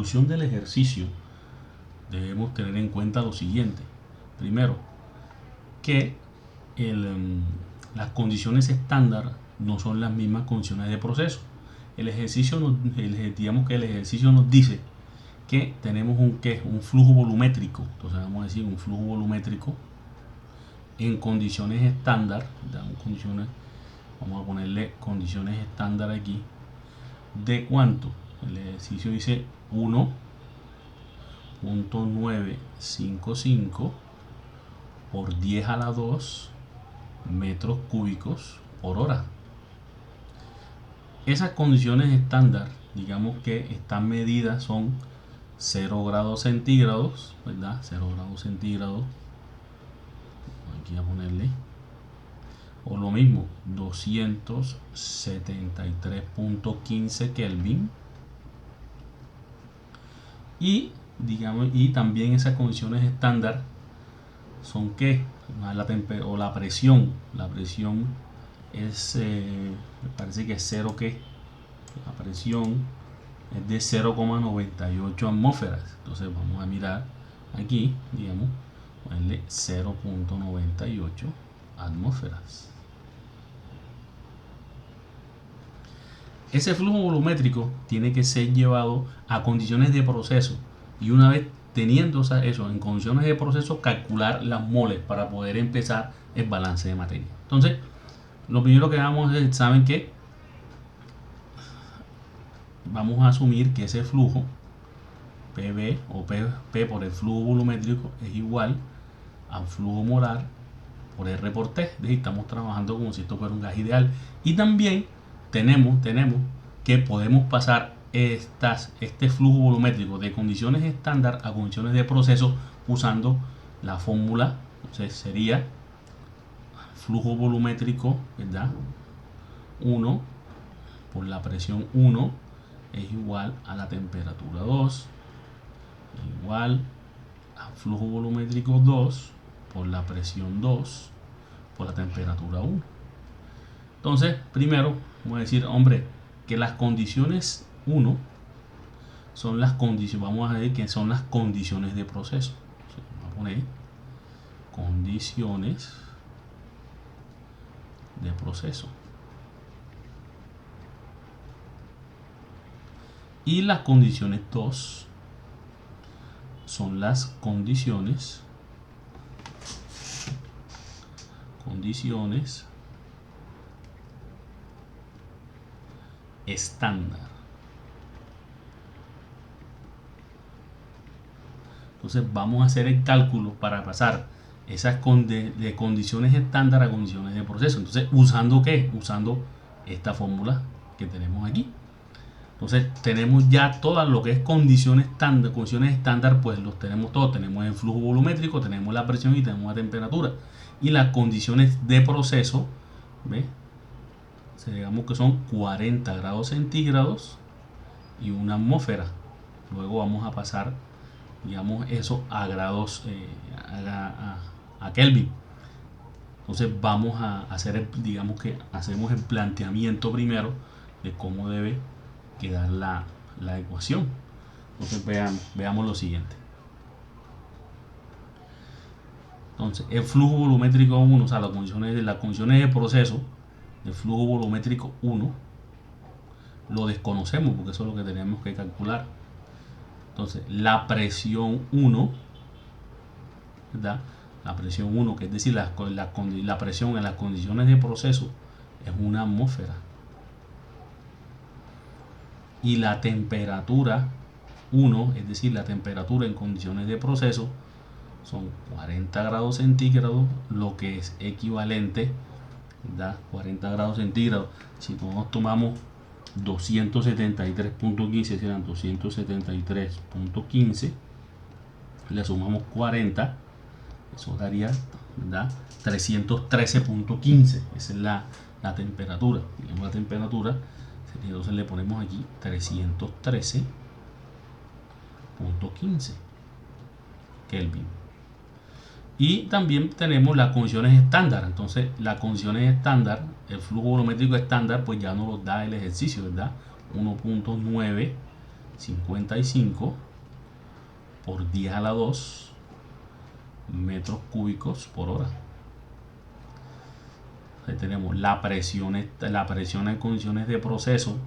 resolución del ejercicio debemos tener en cuenta lo siguiente. Primero, que las condiciones estándar no son las mismas condiciones de proceso. Digamos que el ejercicio nos dice que tenemos un flujo volumétrico. Entonces vamos a decir un flujo volumétrico en condiciones estándar. Vamos a ponerle condiciones estándar aquí. ¿De cuánto? El ejercicio dice 1.955 por 10 a la 2 metros cúbicos por hora. Esas condiciones estándar, digamos que están medidas, son 0 grados centígrados, ¿verdad? 0 grados centígrados. Aquí a ponerle. O lo mismo, 273.15 Kelvin. Y también esas condiciones estándar son que la presión es me parece que es 0 la presión es de 0,98 atmósferas. Entonces vamos a mirar aquí, digamos, ponerle 0,98 atmósferas. Ese flujo volumétrico tiene que ser llevado a condiciones de proceso, y una vez teniendo eso en condiciones de proceso, calcular las moles para poder empezar el balance de materia. Entonces, lo primero que vamos a hacer, ¿saben qué? Vamos a asumir que ese flujo PV o P por el flujo volumétrico es igual al flujo molar por R por T. Es decir, estamos trabajando como si esto fuera un gas ideal. Y también tenemos que podemos pasar este flujo volumétrico de condiciones estándar a condiciones de proceso usando la fórmula. Entonces sería flujo volumétrico, ¿verdad? 1 por la presión 1 es igual a la temperatura 2 igual a flujo volumétrico 2 por la presión 2 por la temperatura 1. Entonces, primero vamos a decir, hombre, que las condiciones 1 son las condiciones, vamos a ver que son las condiciones de proceso. Vamos a poner condiciones de proceso. Y las condiciones 2 son las condiciones estándar. Entonces vamos a hacer el cálculo para pasar esas de condiciones estándar a condiciones de proceso. Entonces, ¿usando qué? Usando esta fórmula que tenemos aquí. Entonces tenemos ya todo lo que es condiciones estándar, pues los tenemos todos. Tenemos el flujo volumétrico, tenemos la presión y tenemos la temperatura. Y las condiciones de proceso, ¿ves? Digamos que son 40 grados centígrados y una atmósfera. Luego vamos a pasar, digamos, eso a grados, a Kelvin. Entonces vamos a hacer, digamos que hacemos el planteamiento primero de cómo debe quedar la ecuación. Entonces veamos lo siguiente. Entonces el flujo volumétrico 1, o sea, las condiciones de proceso del flujo volumétrico 1 lo desconocemos porque eso es lo que tenemos que calcular. Entonces la presión 1, ¿verdad? La presión 1, que es decir, la presión en las condiciones de proceso es una atmósfera. Y la temperatura 1, es decir, la temperatura en condiciones de proceso, son 40 grados centígrados, lo que es equivalente, ¿verdad? 40 grados centígrados. Si nosotros tomamos 273.15, serán 273.15, le sumamos 40, eso daría, ¿verdad? 313.15. Esa es la temperatura. Tenemos la temperatura, entonces le ponemos aquí 313.15 Kelvin. Y también tenemos las condiciones estándar. Entonces las condiciones estándar, el flujo volumétrico estándar, pues ya nos lo da el ejercicio, ¿verdad? 1.9 55 por 10 a la 2 metros cúbicos por hora. Ahí tenemos la presión en condiciones de proceso,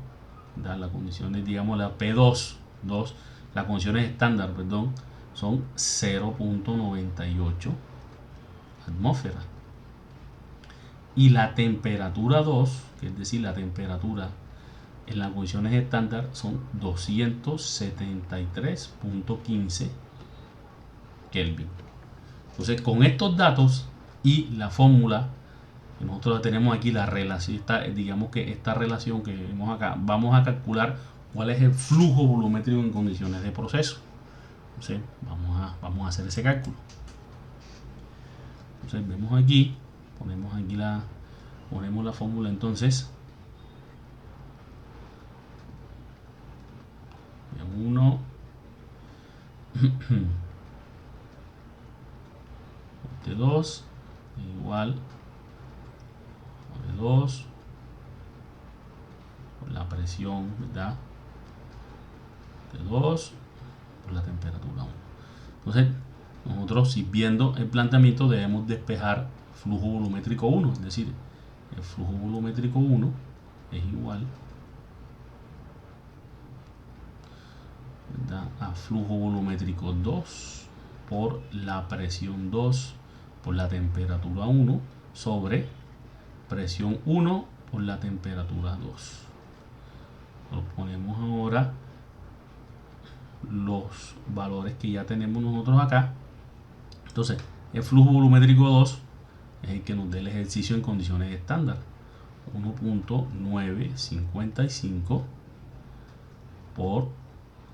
las condiciones, digamos, la P2, las condiciones estándar, perdón, son 0.98 atmósferas. Y la temperatura 2, que es decir, la temperatura en las condiciones estándar, son 273.15 Kelvin. Entonces, con estos datos y la fórmula, nosotros tenemos aquí la relación, digamos que esta relación que vemos acá, vamos a calcular cuál es el flujo volumétrico en condiciones de proceso. Entonces, vamos a hacer ese cálculo. Entonces, vemos aquí, ponemos la fórmula. Entonces, 1 de 2 igual de 2 por la presión, ¿verdad? De 2 por la temperatura 1. Entonces, nosotros, si viendo el planteamiento, debemos despejar flujo volumétrico 1, es decir, el flujo volumétrico 1 es igual, ¿verdad?, a flujo volumétrico 2 por la presión 2 por la temperatura 1 sobre presión 1 por la temperatura 2. Nos ponemos ahora los valores que ya tenemos nosotros acá. Entonces, el flujo volumétrico 2 es el que nos da el ejercicio en condiciones estándar. 1.955 por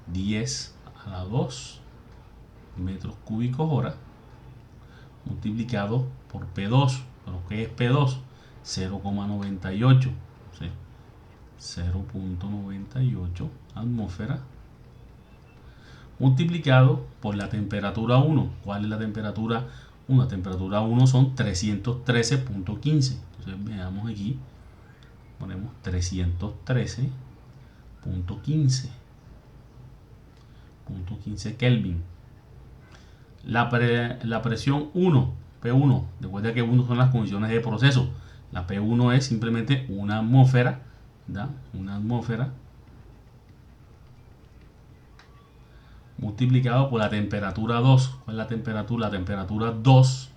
10 a la 2 metros cúbicos hora multiplicado por P2. ¿Pero qué es P2? 0,98. ¿Sí? 0.98 atmósfera multiplicado por la temperatura 1. ¿Cuál es la temperatura 1? La temperatura 1 son 313.15. Entonces veamos aquí, ponemos 313.15 Kelvin. La presión 1, P1, recuerda que 1 son las condiciones de proceso. La P1 es simplemente una atmósfera, ¿verdad? Una atmósfera multiplicado por la temperatura 2. ¿Cuál es la temperatura? La temperatura 2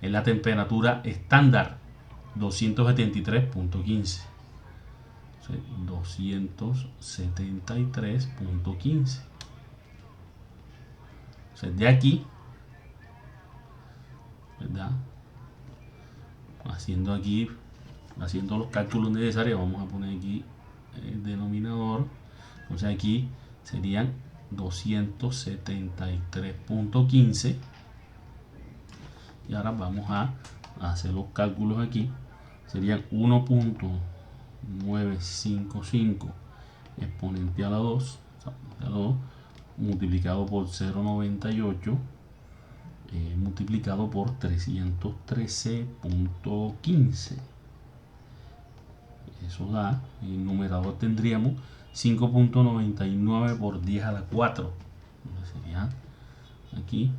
es la temperatura estándar, 273.15. 273.15. De aquí, ¿verdad?, haciendo los cálculos necesarios, vamos a poner aquí el denominador. Entonces aquí serían 273.15 y ahora vamos a hacer los cálculos aquí. Serían 1.955 exponente a la 2 multiplicado por 0.98 multiplicado por 313.15. Eso da, en el numerador tendríamos 5.99 por 10 a la 4. Sería aquí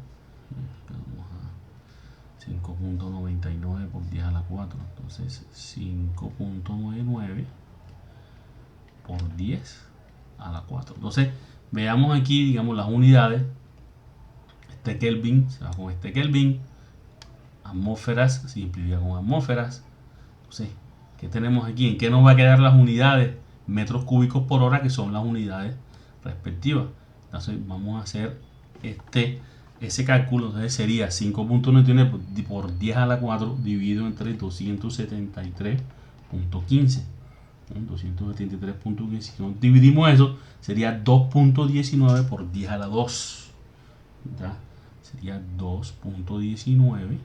5.99 por 10 a la 4. Entonces 5.99 por 10 a la 4. Entonces veamos aquí, digamos, las unidades. Este Kelvin se va con este Kelvin. Atmósferas se simplifica con atmósferas. Entonces, ¿qué tenemos aquí? ¿En qué nos va a quedar las unidades? Metros cúbicos por hora, que son las unidades respectivas. Entonces vamos a hacer ese cálculo. Entonces sería 5.99 por 10 a la 4 dividido entre 273.15. 273.15. Si no dividimos eso, sería 2.19 por 10 a la 2. ¿Ya? Sería 2.19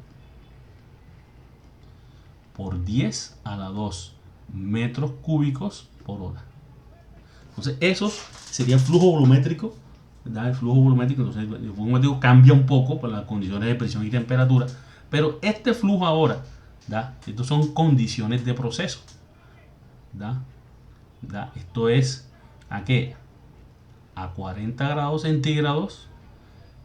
por 10 a la 2 metros cúbicos por hora. Entonces, eso sería el flujo volumétrico, ¿verdad? El flujo volumétrico. Entonces, el flujo volumétrico cambia un poco por las condiciones de presión y temperatura, pero este flujo ahora, ¿verdad?, estos son condiciones de proceso, ¿verdad? Esto es ¿a qué? a 40 grados centígrados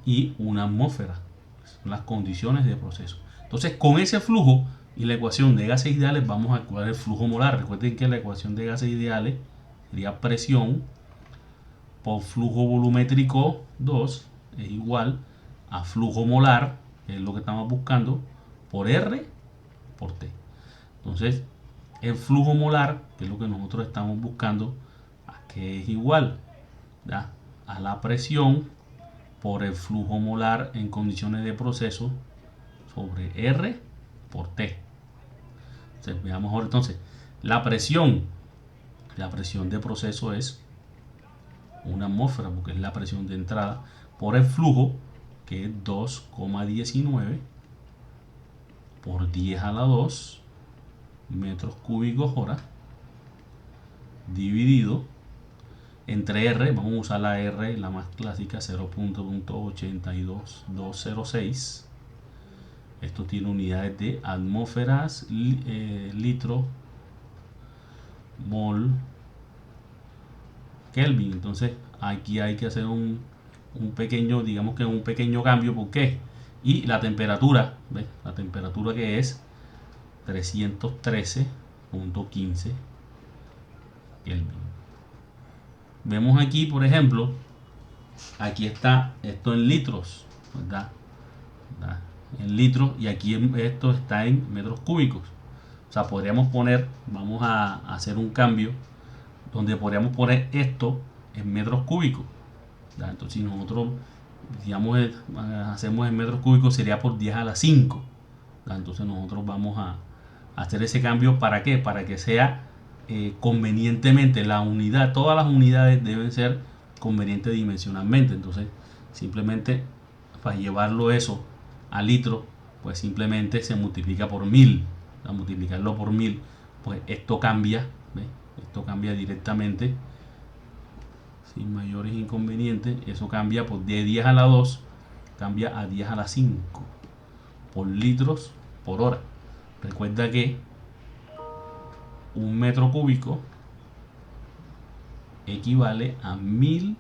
y una atmósfera. Son las condiciones de proceso. Entonces, con ese flujo y la ecuación de gases ideales vamos a calcular el flujo molar. Recuerden que la ecuación de gases ideales sería presión por flujo volumétrico 2 es igual a flujo molar, que es lo que estamos buscando, por R por T. Entonces, el flujo molar, que es lo que nosotros estamos buscando, que es igual, ¿ya?, a la presión por el flujo molar en condiciones de proceso sobre R por T. Entonces, veamos ahora entonces la presión de proceso es una atmósfera, porque es la presión de entrada, por el flujo, que es 2,19 por 10 a la 2 metros cúbicos hora, dividido entre R. Vamos a usar la R, la más clásica, 0.82206. Esto tiene unidades de atmósferas, litro, mol, Kelvin. Entonces aquí hay que hacer un pequeño, digamos que un pequeño cambio. ¿Por qué? Y la temperatura, ¿ves? La temperatura, que es 313.15 Kelvin. Vemos aquí, por ejemplo, aquí está esto en litros, ¿verdad? En litros, y aquí esto está en metros cúbicos. O sea, podríamos poner, vamos a hacer un cambio donde podríamos poner esto en metros cúbicos, ¿ya? Entonces, si nosotros, digamos, hacemos en metros cúbicos, sería por 10 a la 5, ¿ya? Entonces nosotros vamos a hacer ese cambio. ¿Para qué? Para que sea convenientemente la unidad, todas las unidades deben ser convenientes dimensionalmente. Entonces, simplemente para llevarlo eso a litro, pues simplemente se multiplica por 1000. Al multiplicarlo por 1000, pues esto cambia, ¿ves? Esto cambia directamente sin mayores inconvenientes. Eso cambia por de 10 a la 2, cambia a 10 a la 5 por litros por hora. Recuerda que un metro cúbico equivale a 1000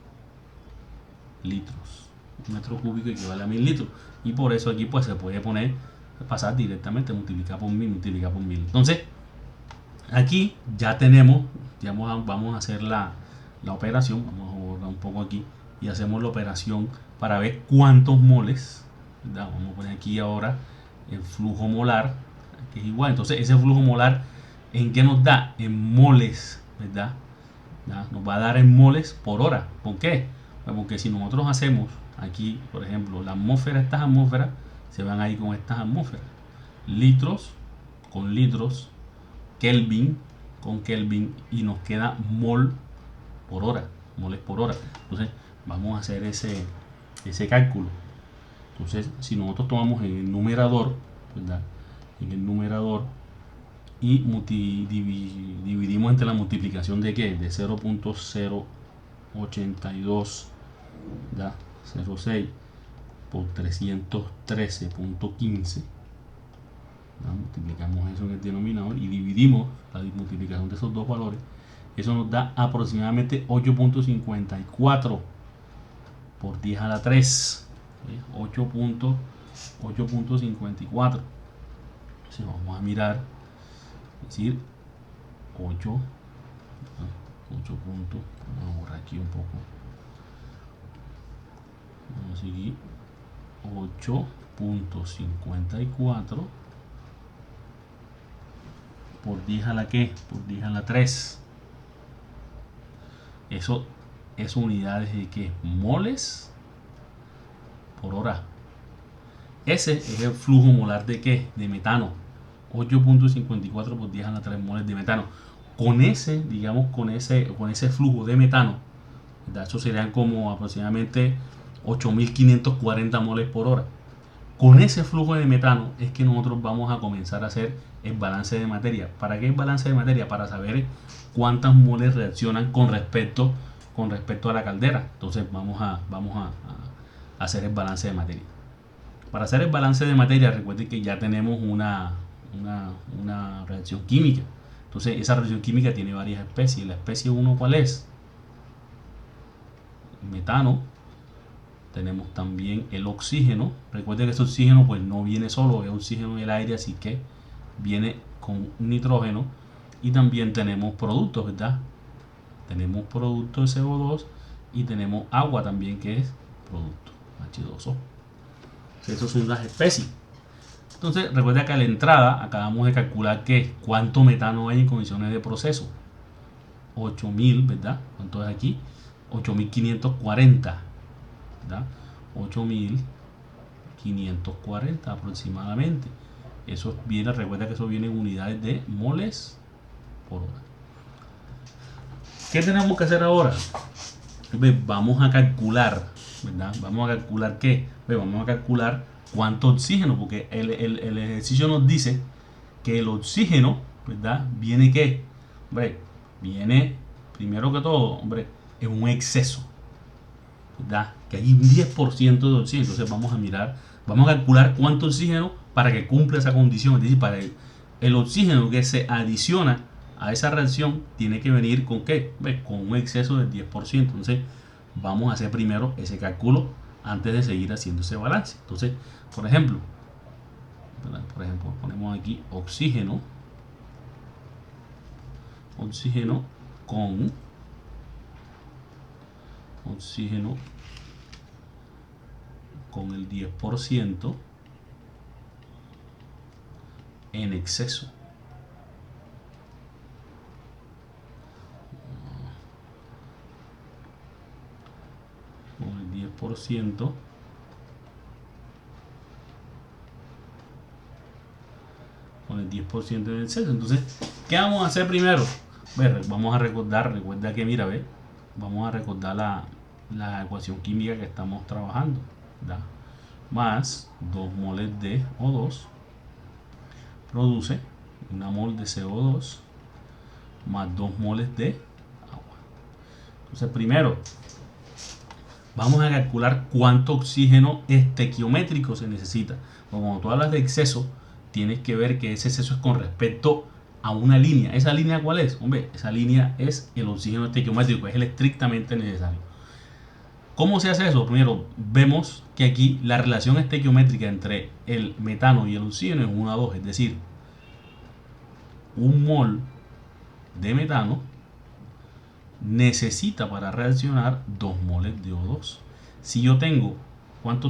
litros. Un metro cúbico equivale a 1000 litros. Y por eso aquí pues se puede pasar directamente, multiplicar por 1000, multiplicar por 1000. Entonces, aquí ya tenemos, vamos a hacer la operación. Vamos a borrar un poco aquí y hacemos la operación para ver cuántos moles, ¿verdad? Vamos a poner aquí ahora el flujo molar, que es igual. Entonces, ese flujo molar, ¿en qué nos da? En moles, ¿verdad? ¿Ya? Nos va a dar en moles por hora. ¿Por qué? Pues porque si nosotros hacemos aquí, por ejemplo, la atmósfera, estas atmósferas se van a ir con estas atmósferas, litros con litros, Kelvin con Kelvin, y nos queda mol por hora, moles por hora. Entonces vamos a hacer ese cálculo. Entonces, si nosotros tomamos en el numerador, ¿verdad?, en el numerador, y dividimos entre la multiplicación de ¿qué? De 0.082, ¿ya?, 06 por 313.15. Multiplicamos eso en el denominador y dividimos la multiplicación de esos dos valores. Eso nos da aproximadamente 8.54 por 10 a la 3. 8.54. Si vamos a mirar, es decir, 8 puntos. Vamos a borrar aquí un poco. Vamos a seguir. 8.54 por 10 a la ¿qué? Por 10 a la 3. Eso es unidades de ¿qué? Moles por hora. Ese es el flujo molar de ¿qué? De metano. 8.54 por 10 a la 3 moles de metano. Con ese, digamos, con ese flujo de metano, ¿verdad? Eso serían como aproximadamente 8.540 moles por hora. Con ese flujo de metano es que nosotros vamos a comenzar a hacer el balance de materia. ¿Para qué el balance de materia? Para saber cuántas moles reaccionan con respecto a la caldera. Entonces vamos a hacer el balance de materia. Para hacer el balance de materia, recuerden que ya tenemos una reacción química. Entonces esa reacción química tiene varias especies. La especie 1, ¿cuál es? metano, tenemos también el oxígeno. Recuerden que ese oxígeno pues no viene solo, es oxígeno en el aire, así que viene con nitrógeno. Y también tenemos productos, ¿verdad? Tenemos productos de CO2 y tenemos agua también, que es producto H2O. Esas son las especies. Entonces recuerda que a la entrada acabamos de calcular que cuánto metano hay en condiciones de proceso. 8000, ¿verdad? ¿Cuánto es aquí? 8540, ¿verdad? 8540 aproximadamente. Eso viene, recuerda que eso viene en unidades de moles por hora. ¿Qué tenemos que hacer ahora? Vamos a calcular, ¿verdad? Vamos a calcular qué? Vamos a calcular cuánto oxígeno, porque el ejercicio nos dice que el oxígeno, ¿verdad? Viene qué? Hombre, viene primero que todo, hombre, es un exceso, ¿verdad? Que hay un 10% de oxígeno. Entonces vamos a mirar, vamos a calcular cuánto oxígeno para que cumpla esa condición. Es decir, para el oxígeno que se adiciona a esa reacción tiene que venir con qué? Con un exceso del 10%. Entonces vamos a hacer primero ese cálculo antes de seguir haciendo ese balance. Entonces, por ejemplo, ponemos aquí oxígeno con oxígeno con el 10% en exceso. Con el 10% en exceso. Entonces, ¿qué vamos a hacer primero? Vamos a recordar, recuerda que mira, vamos a recordar la ecuación química que estamos trabajando, ¿verdad? Más 2 moles de O2 produce 1 mol de CO2 más 2 moles de agua. Entonces primero vamos a calcular cuánto oxígeno estequiométrico se necesita. Cuando tú hablas de exceso, tienes que ver que ese exceso es con respecto a una línea. ¿Esa línea cuál es? Hombre, esa línea es el oxígeno estequiométrico, es el estrictamente necesario. ¿Cómo se hace eso? Primero, vemos que aquí la relación estequiométrica entre el metano y el oxígeno es 1 a 2, es decir, 1 mol de metano necesita para reaccionar 2 moles de O2. Si yo tengo, ¿cuánto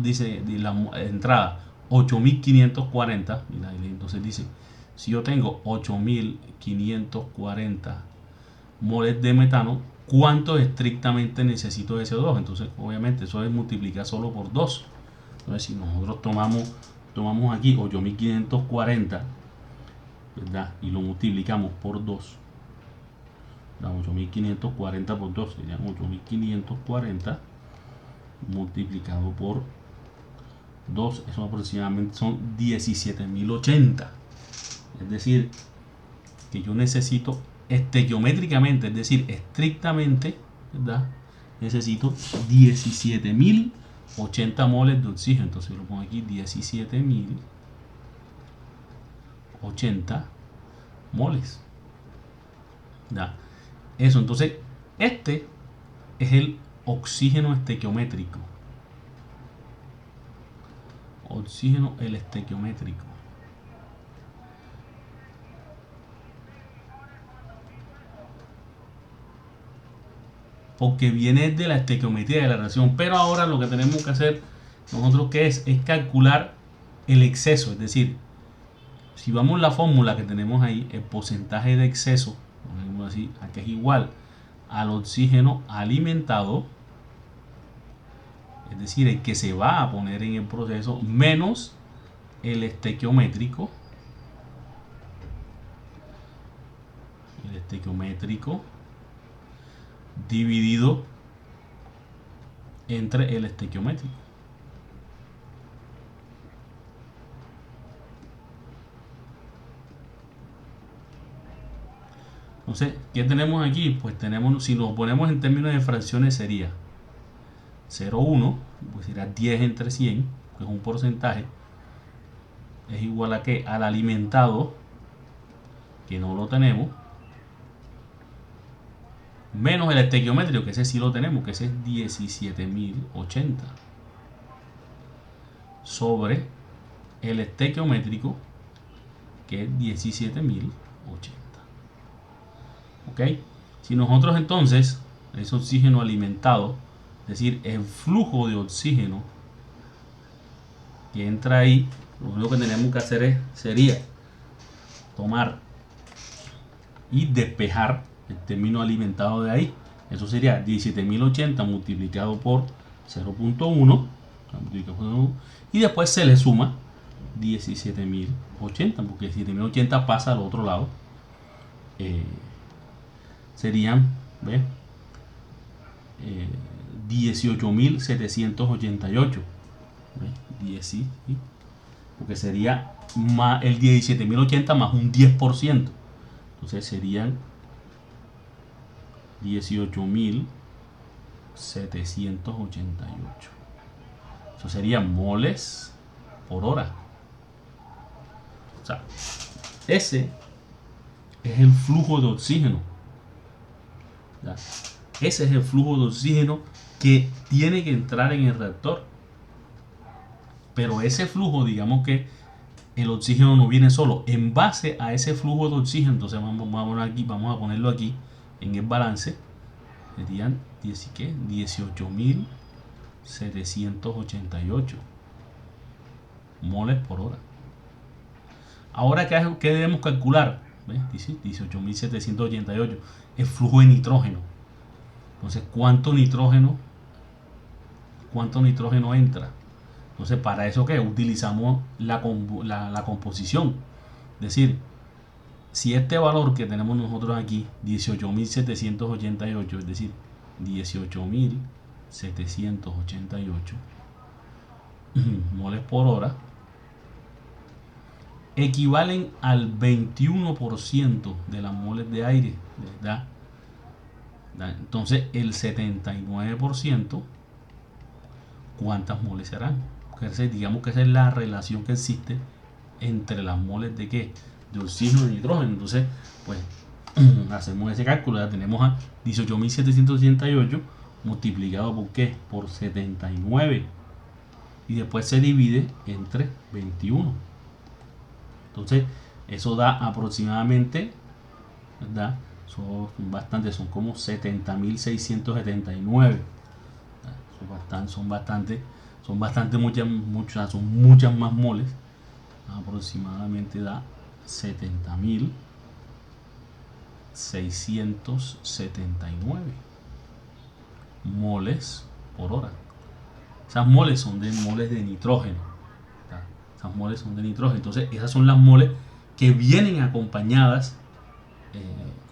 dice de la entrada? 8540, entonces dice, si yo tengo 8540 moles de metano, ¿cuánto estrictamente necesito de CO2? Entonces, obviamente, eso es multiplicar solo por 2. Entonces, si nosotros tomamos aquí 8540, ¿verdad? Y lo multiplicamos por 2, 8540 por 2 serían 8540 multiplicado por 2, eso aproximadamente son 17.080. Es decir, que yo necesito estequiométricamente, es decir, estrictamente, ¿verdad? Necesito 17.080 moles de oxígeno. Entonces lo pongo aquí, 17.080 moles, ¿verdad? Eso, entonces, este es el oxígeno estequiométrico. Oxígeno el estequiométrico. Porque viene de la estequiometría de la reacción. Pero ahora lo que tenemos que hacer nosotros es calcular el exceso. Es decir, si vamos a la fórmula que tenemos ahí, el porcentaje de exceso, ponemos así, aquí es igual al oxígeno alimentado, es decir, el que se va a poner en el proceso, menos el estequiométrico. El estequiométrico dividido entre el estequiométrico. Entonces, ¿qué tenemos aquí? Pues tenemos, si lo ponemos en términos de fracciones, sería 0,1, pues será 10 entre 100, que es un porcentaje, es igual a que al alimentado, que no lo tenemos, menos el estequiométrico, que ese sí lo tenemos, que ese es 17.080, sobre el estequiométrico, que es 17.080. ¿Ok? Si nosotros entonces, ese oxígeno alimentado, es decir, el flujo de oxígeno que entra ahí, lo único que tenemos que hacer sería tomar y despejar el término alimentado de ahí. Eso sería 17.080 multiplicado por 0.1, y después se le suma 17.080, porque 17.080 pasa al otro lado. Serían, ¿ves? 18.788, porque sería más el 17.080 más un 10%, entonces serían 18.788. Eso serían moles por hora. O sea, ese es el flujo de oxígeno. ¿Ya? Ese es el flujo de oxígeno que tiene que entrar en el reactor. Pero ese flujo, digamos que el oxígeno no viene solo. En base a ese flujo de oxígeno, entonces vamos a ponerlo aquí en el balance. Serían 18.788 moles por hora. Ahora, ¿qué debemos calcular? 18.788, el flujo de nitrógeno. Entonces, ¿cuánto nitrógeno entra? Entonces, para eso, ¿qué? Utilizamos la composición. Es decir, si este valor que tenemos nosotros aquí, 18.788, es decir, 18.788 moles por hora, equivalen al 21% de las moles de aire, ¿verdad? Entonces, el 79%, ¿cuántas moles serán? Digamos que esa es la relación que existe entre las moles de ¿qué? De oxígeno y nitrógeno. Entonces, pues hacemos ese cálculo. Ya tenemos a 18.788 multiplicado por ¿qué? Por 79, y después se divide entre 21. Entonces, eso da aproximadamente, ¿verdad? Son como 70.679. Son muchas más moles. Aproximadamente da 70.679 moles por hora. Esas moles son de moles de nitrógeno. Esas moles son de nitrógeno. Entonces, esas son las moles que vienen acompañadas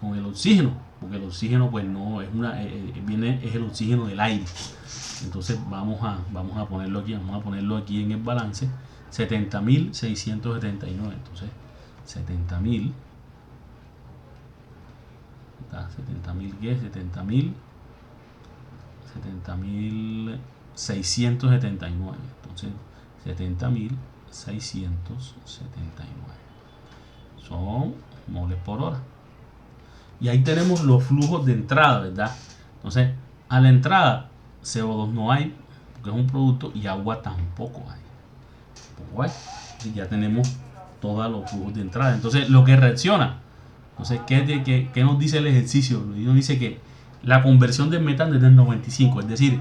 con el oxígeno, porque el oxígeno pues no es es el oxígeno del aire. Entonces vamos a ponerlo aquí en el balance. 70.679. Entonces 70.000 ¿qué? 70.679. Entonces 70.679 son moles por hora. Y ahí tenemos los flujos de entrada, ¿verdad? Entonces, a la entrada CO2 no hay, porque es un producto, y agua tampoco hay. Y ya tenemos todos los flujos de entrada. Entonces, lo que reacciona. Entonces, ¿qué nos dice el ejercicio? Nos dice que la conversión del metano es del 95, es decir,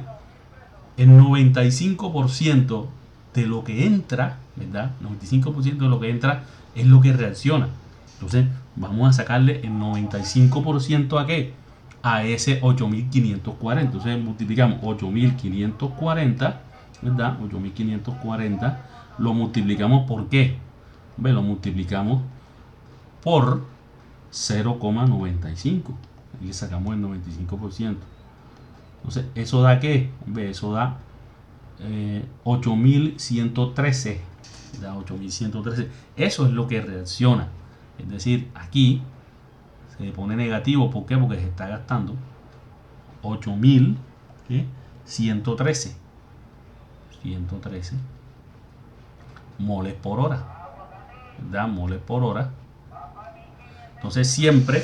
el 95% de lo que entra, ¿verdad? 95% de lo que entra es lo que reacciona. Entonces, vamos a sacarle el 95% a ¿qué? A ese 8.540. Entonces, multiplicamos 8.540, ¿verdad? 8.540 lo multiplicamos por ¿qué? Lo multiplicamos por 0,95. Y le sacamos el 95%. Entonces, ¿eso da qué? Eso da 8.113. Da 8.113. Eso es lo que reacciona. Es decir, aquí se pone negativo. ¿Por qué? Porque se está gastando 8.113 moles por hora. ¿Verdad? Moles por hora. Entonces siempre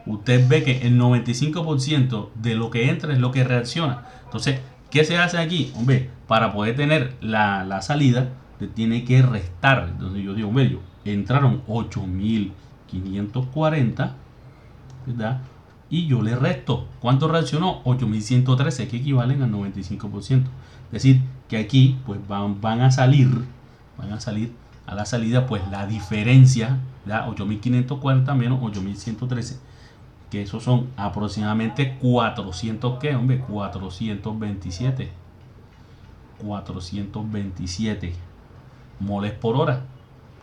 usted ve que el 95% de lo que entra es lo que reacciona. Entonces, ¿qué se hace aquí? Hombre, para poder tener la salida, te tiene que restar. Entonces yo digo, hombre, entraron 8540, ¿verdad? Y yo le resto. ¿Cuánto reaccionó? 8113, que equivalen al 95%. Es decir, que aquí pues van a salir a la salida pues la diferencia, ¿verdad? 8540 menos 8113, que esos son aproximadamente 400, ¿qué, hombre? 427 moles por hora.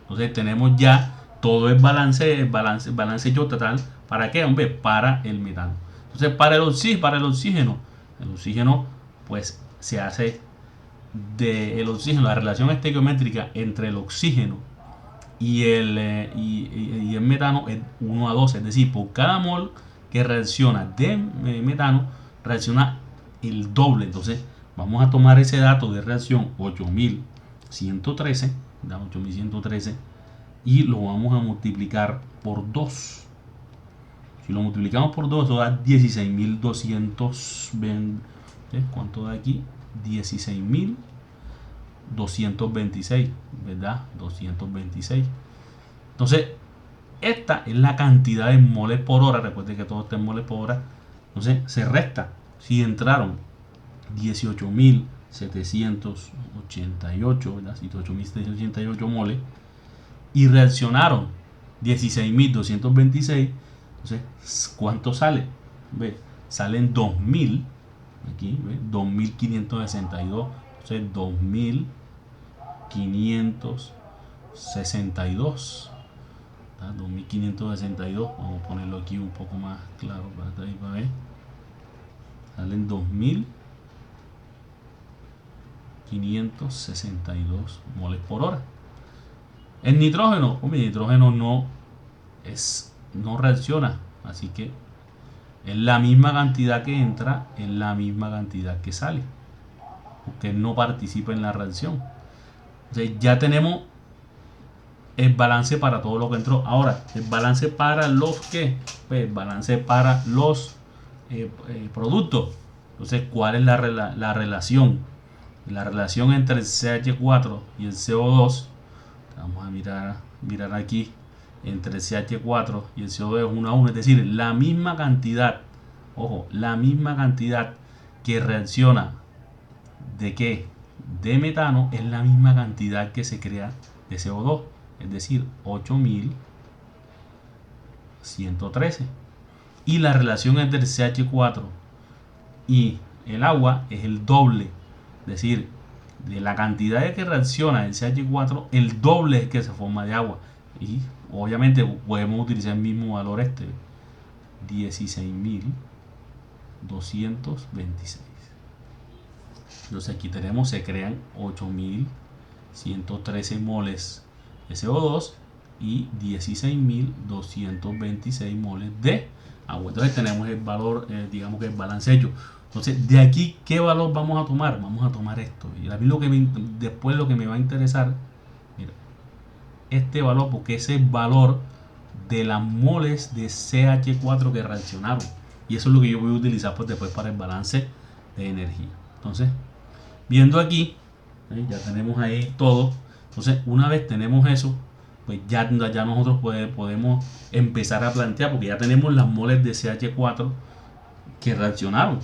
Entonces tenemos ya todo el balance yo total. ¿Para qué, hombre? Para el metano. Entonces para el oxígeno pues se hace del oxígeno, la relación estequiométrica entre el oxígeno y el metano es 1 a 2, es decir, por cada mol que reacciona de metano, reacciona el doble. Entonces vamos a tomar ese dato de reacción 8113, y lo vamos a multiplicar por 2. Si lo multiplicamos por 2, eso da 16.220. ¿Cuánto da aquí? 16.226, ¿verdad? 226. Entonces, esta es la cantidad de moles por hora. Recuerden que todo está en moles por hora. Entonces, se resta. Si entraron 18.788, ¿verdad? 18.788 moles y reaccionaron 16.226, entonces, ¿cuánto sale? ¿Ve? Salen 2.000. Aquí, ¿ve? 2.562. Entonces, 2.562. 2.562. Vamos a ponerlo aquí un poco más claro para ver. Salen 2.562 moles por hora. El nitrógeno, el nitrógeno no reacciona, así que es la misma cantidad que entra, es la misma cantidad que sale, porque no participa en la reacción. Entonces ya tenemos el balance para todo lo que entró. Ahora, el balance para los que, pues, el balance para los productos. Entonces, ¿cuál es la relación? La relación entre el CH4 y el CO2. Vamos a mirar aquí. Entre el CH4 y el CO2 es 1 a 1, es decir, la misma cantidad, ojo, la misma cantidad que reacciona de qué, de metano, es la misma cantidad que se crea de CO2, es decir, 8113. Y la relación entre el CH4 y el agua es el doble, es decir, de la cantidad de que reacciona el CH4, el doble es que se forma de agua. Y obviamente podemos utilizar el mismo valor 16.226. Entonces aquí tenemos, se crean 8.113 moles de CO2 y 16.226 moles de agua. Entonces tenemos el valor, digamos que el balance hecho. Entonces, de aquí, ¿qué valor vamos a tomar? Vamos a tomar esto. Y a mí después lo que me va a interesar, mira, este valor, porque es el valor de las moles de CH4 que reaccionaron. Y eso es lo que yo voy a utilizar pues después para el balance de energía. Entonces, viendo aquí, ya tenemos ahí todo. Entonces, una vez tenemos eso, pues ya nosotros podemos empezar a plantear, porque ya tenemos las moles de CH4 que reaccionaron.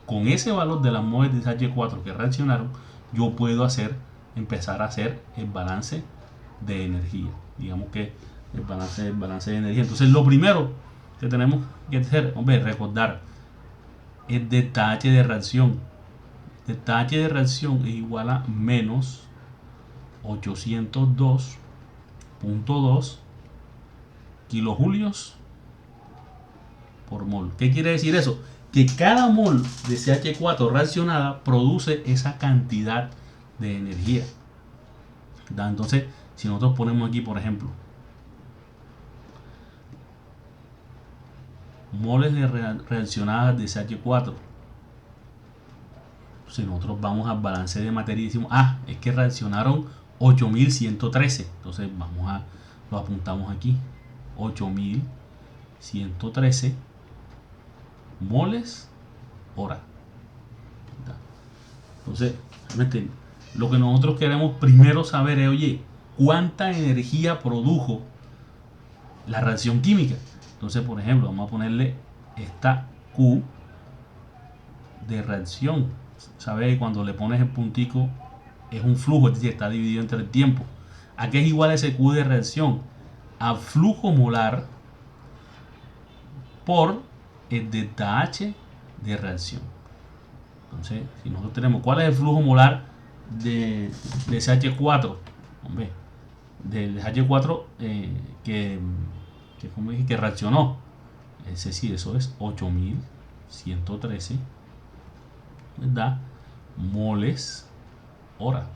Con ese valor de las moles de CH4 que reaccionaron, yo puedo empezar a hacer el balance de energía. Digamos que el balance de energía. Entonces, lo primero que tenemos que hacer, hombre, recordar el detalle de reacción. El detalle de reacción es igual a menos 802.2 kilojulios por mol. ¿Qué quiere decir eso? Que cada mol de CH4 reaccionada produce esa cantidad de energía. Entonces, si nosotros ponemos aquí, por ejemplo, moles de reaccionadas de CH4, si nosotros vamos al balance de materia y decimos, es que reaccionaron 8113, entonces lo apuntamos aquí, 8113 113 moles hora. Entonces, realmente, lo que nosotros queremos primero saber es, oye, ¿cuánta energía produjo la reacción química? Entonces, por ejemplo, vamos a ponerle esta Q de reacción. ¿Sabes? Cuando le pones el puntico es un flujo, es decir, está dividido entre el tiempo. ¿A qué es igual ese Q de reacción? A flujo molar por el delta H de reacción. Entonces, si nosotros tenemos, ¿cuál es el flujo molar de CH4? Hombre, del H4 que reaccionó. Es decir, eso es 8113, ¿verdad? Moles hora.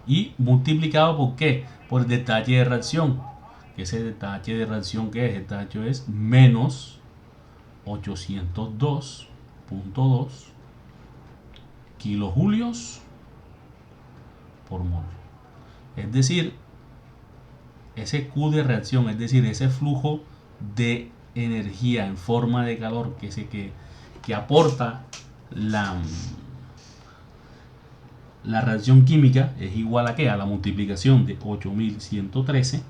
Y multiplicado por qué? Por el detalle de reacción. Que ese detalle de reacción que es, el detalle es menos 802.2 kilojulios por mol. Es decir, ese Q de reacción, es decir, ese flujo de energía en forma de calor que aporta la reacción química es igual a ¿qué? A la multiplicación de 8113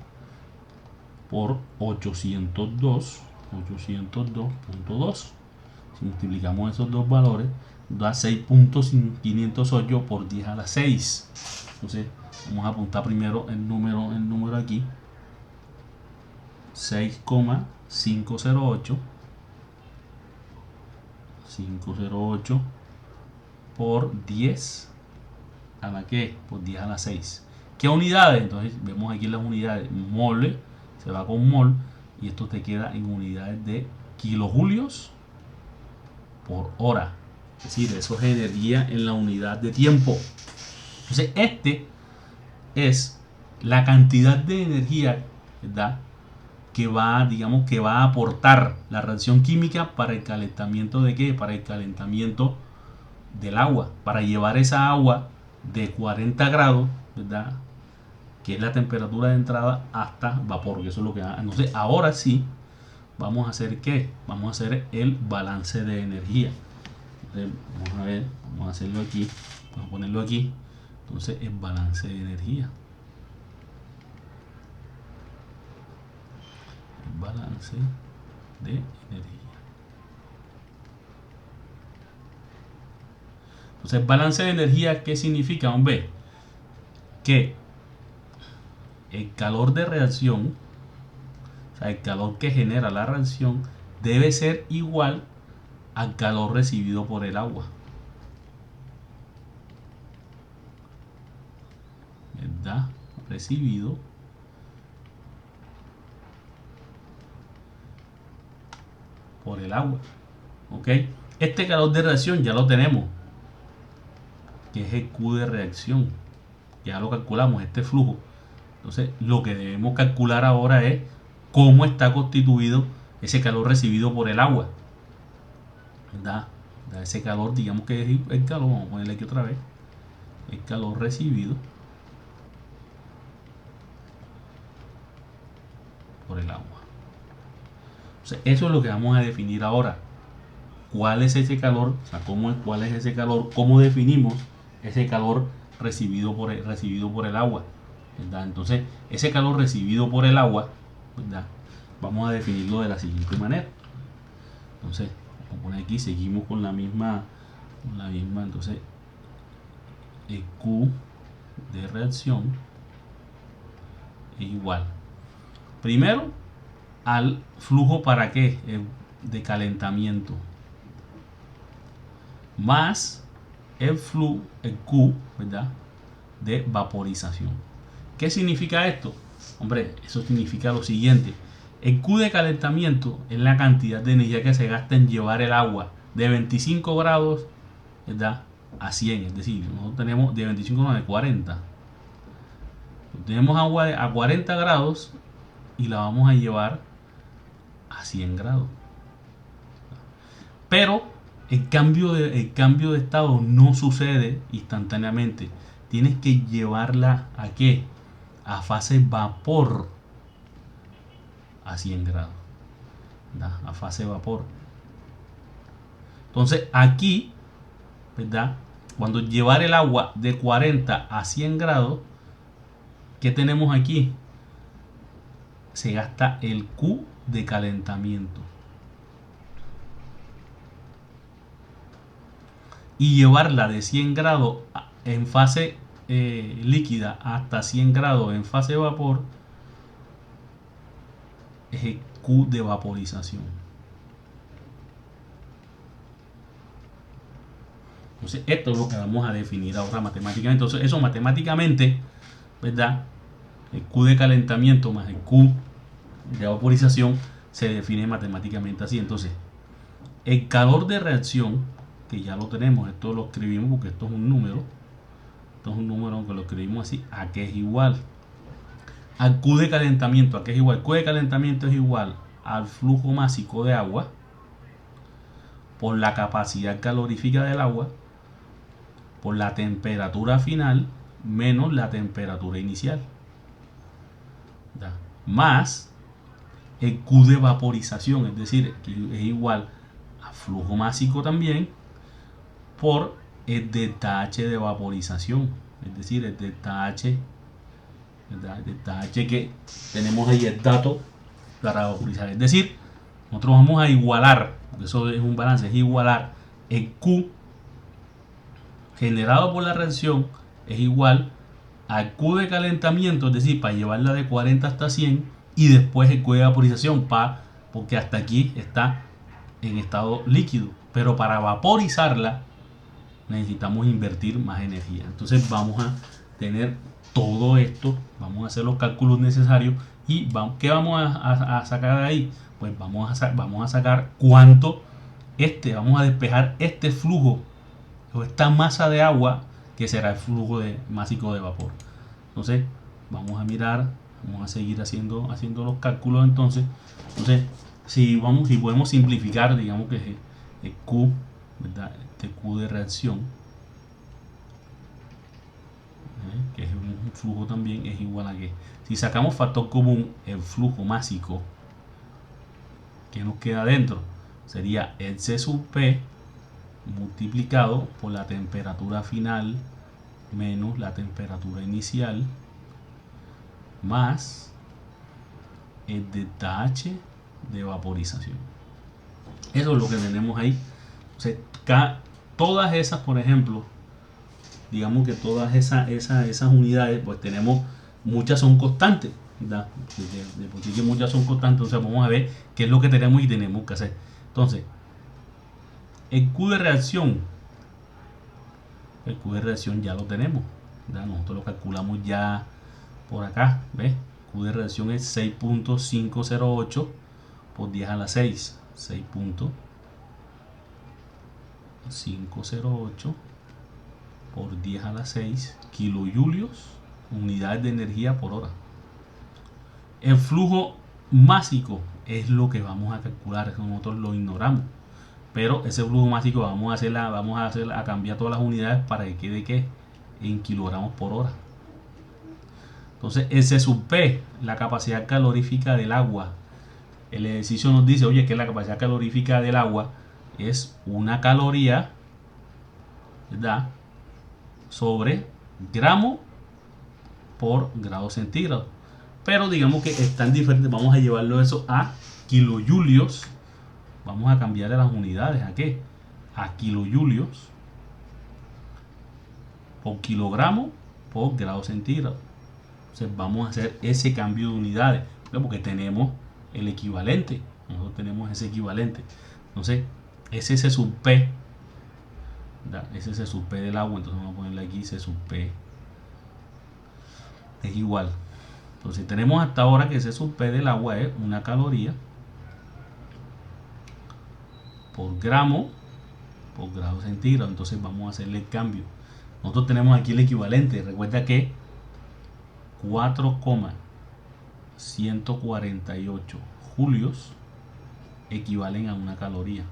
por 802.2. Si multiplicamos esos dos valores, da 6.508 por 10 a la 6. Entonces, vamos a apuntar primero el número aquí. 6,508 por 10 a la que por 10 a la 6. ¿Qué unidades? Entonces vemos aquí las unidades. Mole se va con mol y esto te queda en unidades de kilojulios por hora. Es decir, eso es energía en la unidad de tiempo. Entonces este es la cantidad de energía, ¿verdad?, que va a aportar la reacción química para el calentamiento de ¿qué? Para el calentamiento del agua, para llevar esa agua de 40 grados, ¿verdad?, que es la temperatura de entrada, hasta vapor, que eso es lo que da. Entonces ahora sí vamos a hacer ¿qué? Vamos a hacer el balance de energía. Entonces, vamos a ver, vamos a hacerlo aquí, vamos a ponerlo aquí. Entonces el balance de energía. Balance de energía. Entonces, balance de energía, ¿qué significa? Hombre, que el calor de reacción, o sea, el calor que genera la reacción, debe ser igual al calor recibido por el agua, ¿verdad? Recibido por el agua. ¿Ok? Este calor de reacción ya lo tenemos, que es el Q de reacción. Ya lo calculamos, este flujo. Entonces, lo que debemos calcular ahora es cómo está constituido ese calor recibido por el agua, ¿verdad? Ese calor, digamos que es el calor, vamos a ponerle aquí otra vez, el calor recibido por el agua. Entonces, eso es lo que vamos a definir ahora. ¿Cuál es ese calor? O sea, ¿cuál es ese calor? ¿Cómo definimos ese calor recibido por el agua? ¿Verdad? Entonces, ese calor recibido por el agua, ¿verdad?, vamos a definirlo de la siguiente manera. Entonces, vamos a poner aquí, seguimos con la misma, entonces, el Q de reacción es igual, primero, al flujo para qué, de calentamiento, más el Q, ¿verdad?, de vaporización. ¿Qué significa esto? Hombre, eso significa lo siguiente. El Q de calentamiento es la cantidad de energía que se gasta en llevar el agua de 25 grados, ¿verdad?, a 100. Es decir, nosotros tenemos de 25 grados a 40. Tenemos agua a 40 grados y la vamos a llevar a 100 grados. Pero el cambio de estado no sucede instantáneamente. Tienes que llevarla ¿a qué? A fase vapor a 100 grados. ¿verdad? A fase de vapor. Entonces aquí, ¿verdad? Cuando llevar el agua de 40 a 100 grados, ¿qué tenemos aquí? Se gasta el Q de calentamiento. Y llevarla de 100 grados en fase líquida hasta 100 grados en fase de vapor es el Q de vaporización. Entonces esto es lo que vamos a definir ahora matemáticamente. Entonces eso matemáticamente, ¿verdad? El Q de calentamiento más el Q de vaporización se define matemáticamente así. Entonces el calor de reacción, que ya lo tenemos, esto lo escribimos porque esto es un número. Esto es un número aunque lo escribimos así, a que es igual al Q de calentamiento, a que es igual. Q de calentamiento es igual al flujo másico de agua por la capacidad calorífica del agua por la temperatura final menos la temperatura inicial, ¿ya? Más el Q de vaporización, es decir, que es igual a flujo másico también por el delta H de vaporización, es decir, el delta H, ¿verdad? El delta H que tenemos ahí el dato para vaporizar, es decir, nosotros vamos a igualar, porque eso es un balance, es igualar el Q generado por la reacción es igual al Q de calentamiento, es decir, para llevarla de 40 hasta 100 y después el Q de vaporización, porque hasta aquí está en estado líquido, pero para vaporizarla necesitamos invertir más energía. Entonces vamos a tener todo esto, vamos a hacer los cálculos necesarios y ¿qué vamos a sacar de ahí? Pues vamos a sacar cuánto vamos a despejar este flujo o esta masa de agua que será el flujo másico de vapor. Entonces vamos a mirar, vamos a seguir haciendo los cálculos. Entonces si podemos simplificar, digamos que el Q, ¿verdad? Este Q de reacción, que es un flujo también, es igual a que si sacamos factor común, el flujo másico que nos queda dentro sería el C sub P multiplicado por la temperatura final menos la temperatura inicial más el delta H de vaporización. Eso es lo que tenemos ahí. O sea, todas esas, por ejemplo, digamos que todas esas unidades, pues tenemos, muchas son constantes, ¿verdad? De por sí que muchas son constantes. Entonces vamos a ver qué es lo que tenemos y tenemos que hacer. Entonces, el Q de reacción ya lo tenemos, ¿verdad? Nosotros lo calculamos ya por acá, ¿ves? Q de reacción es 6.508 por 10 a la 6, 6.508 por 10 a la 6 kilojulios, unidades de energía por hora. El flujo másico es lo que vamos a calcular, eso nosotros lo ignoramos. Pero ese flujo másico vamos a cambiar todas las unidades para que quede que en kilogramos por hora. Entonces ese sub P, la capacidad calorífica del agua. El ejercicio nos dice, oye, que la capacidad calorífica del agua es una caloría, ¿verdad? Sobre gramo por grado centígrado. Pero digamos que están diferentes, vamos a llevarlo eso a kilojulios. Vamos a cambiarle las unidades, ¿a qué? A kilojulios por kilogramo por grado centígrado. Entonces vamos a hacer ese cambio de unidades, porque tenemos el equivalente. Nosotros tenemos ese equivalente. Entonces, ese es C sub P. Ese es C sub P del agua. Entonces vamos a ponerle aquí C sub P. Es igual. Entonces tenemos hasta ahora que C sub P del agua es una caloría por gramo por grado centígrado. Entonces vamos a hacerle el cambio. Nosotros tenemos aquí el equivalente. Recuerda que 4,148 julios equivalen a una caloría.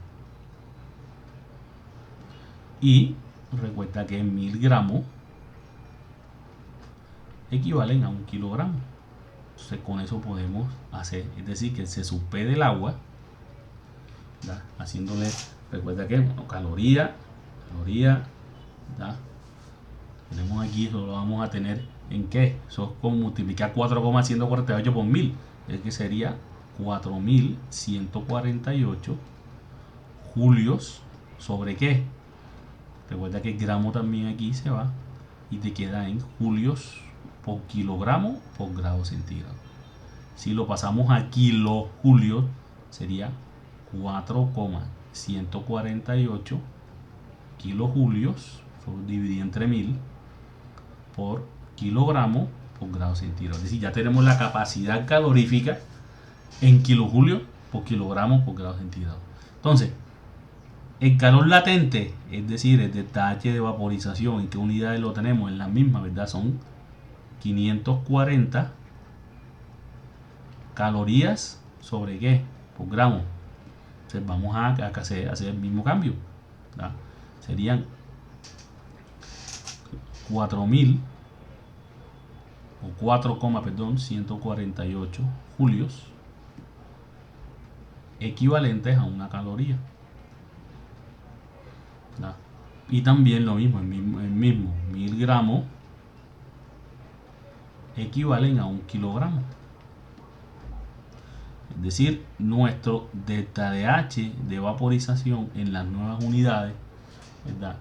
Y recuerda que 1000 gramos equivalen a 1 kilogramo. Entonces con eso podemos hacer, es decir, que el C sub P del agua ¿ya? Haciéndole, recuerda que, bueno, caloría, ¿ya? Tenemos aquí, eso lo vamos a tener en qué, eso es como multiplicar 4,148 por 1000, es que sería 4148 julios sobre qué. Recuerda que el gramo también aquí se va y te queda en julios por kilogramo por grado centígrado. Si lo pasamos a kilojulios, sería 4,148 kilojulios dividido entre 1000 por kilogramo por grado centígrado. Es decir, ya tenemos la capacidad calorífica en kilojulios por kilogramo por grado centígrado. Entonces, el calor latente, es decir, el delta H de vaporización, ¿en qué unidades lo tenemos? En las mismas, ¿verdad? Son 540 calorías sobre qué, por gramo. Entonces vamos a hacer el mismo cambio, ¿verdad? Serían 4000 o 4,148 julios equivalentes a una caloría, ¿verdad? Y también lo mismo, el mismo 1000 gramos equivalen a un kilogramo. Es decir, nuestro delta de H de vaporización en las nuevas unidades, ¿verdad?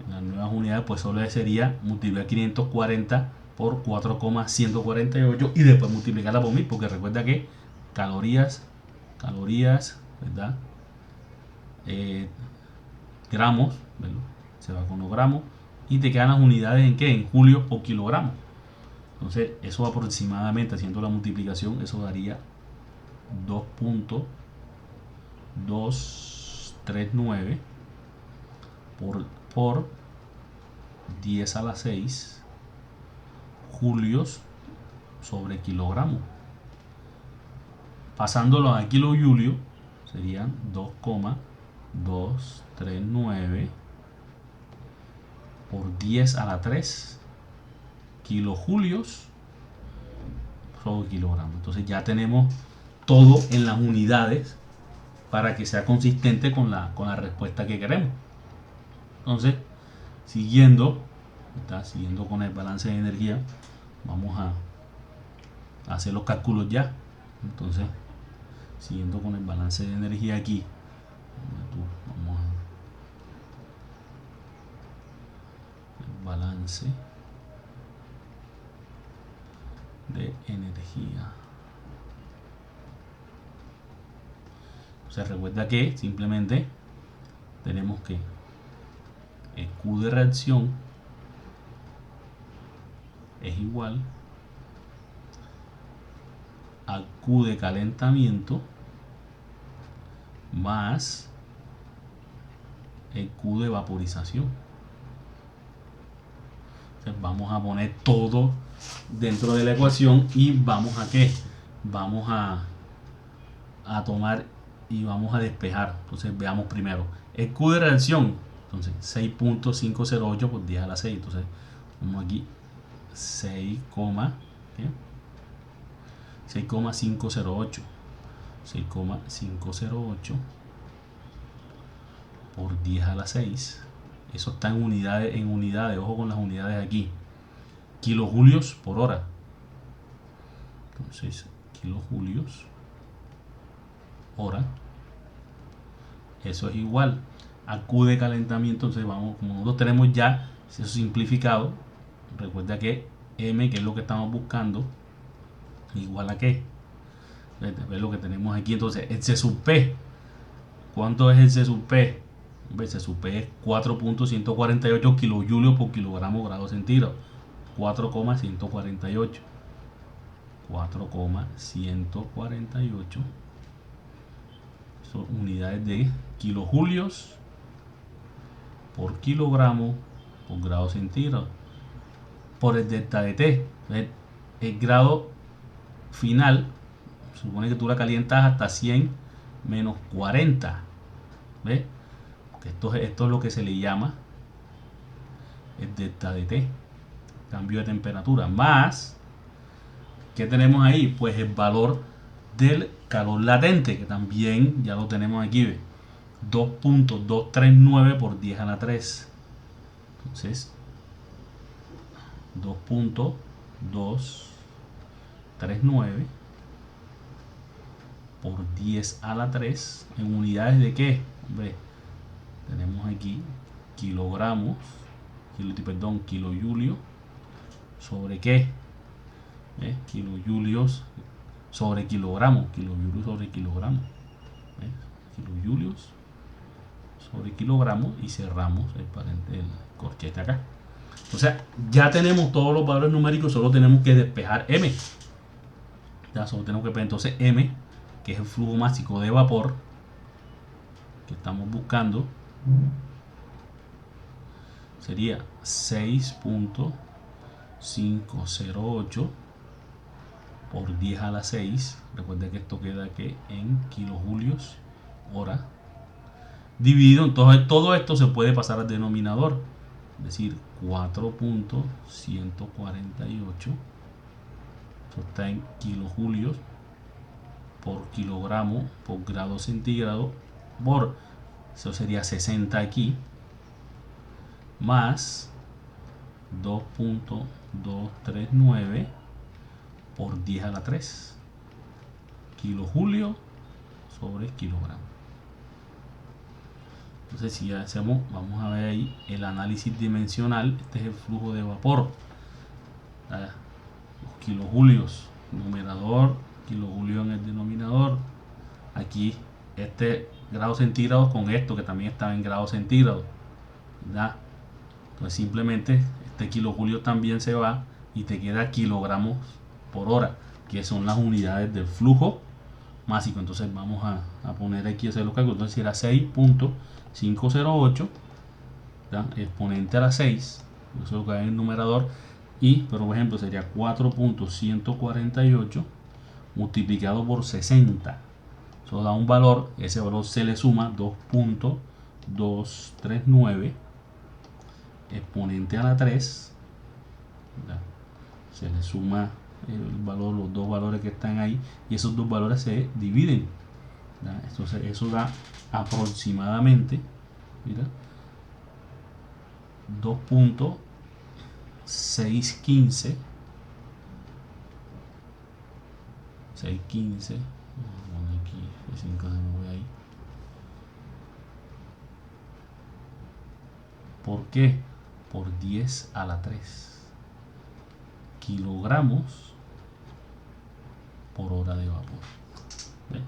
En las nuevas unidades, pues solo sería multiplicar 540 por 4,148 y después multiplicarla por 1000, porque recuerda que calorías, ¿verdad? Gramos, ¿verdad? Se va con los gramos y te quedan las unidades en qué, en julios por kilogramo. Entonces, eso aproximadamente, haciendo la multiplicación, eso daría 2.239 por 10 a la 6 julios sobre kilogramo. Pasándolo a kilojulio, serían 2,239 por 10 a la 3 kilojulios sobre kilogramo. Entonces ya tenemos todo en las unidades para que sea consistente con la respuesta que queremos. Entonces, siguiendo con el balance de energía, vamos a hacer los cálculos ya. Entonces, siguiendo con el balance de energía aquí, vamos a el balance de energía. Se recuerda que simplemente tenemos que el Q de reacción es igual al Q de calentamiento más el Q de vaporización. Entonces vamos a poner todo dentro de la ecuación y vamos a ¿qué? Vamos a tomar y vamos a despejar. Entonces veamos primero el Q de reacción. Entonces 6.508 por 10 a la 6. Entonces vamos aquí 6,508 por 10 a la 6. Eso está en unidades, ojo con las unidades aquí, kilojulios por hora. Entonces kilojulios hora, eso es igual a Q de calentamiento. Entonces vamos, como nosotros tenemos ya eso simplificado, recuerda que M, que es lo que estamos buscando, igual a qué, ver lo que tenemos aquí. Entonces el C sub P, ¿cuánto es el C sub P? El C sub P es 4.148 kilojulios por kilogramo grado centígrado. 4,148 son unidades de kilojulios por kilogramo por grado centígrado por el delta de T. El grado final supone que tú la calientas hasta 100 menos 40. ¿Ves? Porque esto es lo que se le llama el delta de T, cambio de temperatura, más, ¿qué tenemos ahí? Pues el valor del calor latente, que también ya lo tenemos aquí, ¿ve? 2.239 por 10 a la 3. Entonces 2.239 por 10 a la 3 en unidades de qué, hombre, tenemos aquí kilogramos, kilojulio sobre qué, kilojulios sobre kilogramo, kilojulios sobre kilogramo, kilojulios sobre kilogramo, y cerramos el corchete acá. O sea, ya tenemos todos los valores numéricos, solo tenemos que despejar M. Ya solo tenemos que despejar entonces M, que es el flujo másico de vapor que estamos buscando, sería 6.508 por 10 a la 6. Recuerden que esto queda que en kilojulios hora dividido. Entonces todo esto se puede pasar al denominador, es decir, 4.148, esto está en kilojulios por kilogramo por grado centígrado por, eso sería 60 aquí, más 2.239 por 10 a la 3 kilojulio sobre kilogramo. Entonces, si hacemos, vamos a ver ahí el análisis dimensional. Este es el flujo de vapor, los kilojulios numerador, kilojulio en el denominador. Aquí este grado centígrado con esto que también está en grado centígrado, ¿verdad? Entonces simplemente este kilojulio también se va y te queda kilogramos por hora, que son las unidades del flujo másico. Entonces vamos a poner aquí, hacer los cálculos. Entonces era 6.508, exponente a la 6, eso es lo que hay en el numerador, pero por ejemplo sería 4.148 multiplicado por 60. Eso da un valor, ese valor se le suma 2.239 exponente a la 3, se le suma el valor, los dos valores que están ahí, y esos dos valores se dividen. Entonces eso da aproximadamente, mira, 2.615, 615, aquí, 5 se me voy ahí. ¿Por qué? Por 10 a la 3 kilogramos por hora de vapor. ¿Ve?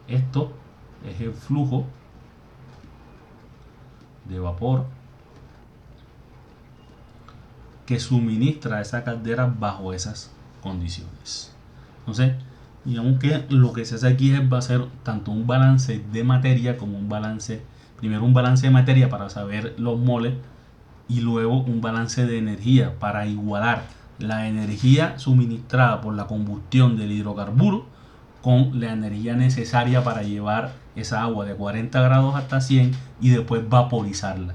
Esto es el flujo de vapor que suministra esa caldera bajo esas condiciones. Entonces, digamos que lo que se hace aquí va a ser tanto un balance de materia como un balance, primero un balance de materia para saber los moles, y luego un balance de energía para igualar la energía suministrada por la combustión del hidrocarburo con la energía necesaria para llevar esa agua de 40 grados hasta 100 y después vaporizarla.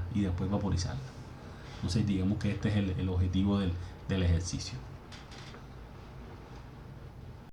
Entonces digamos que este es el objetivo del ejercicio.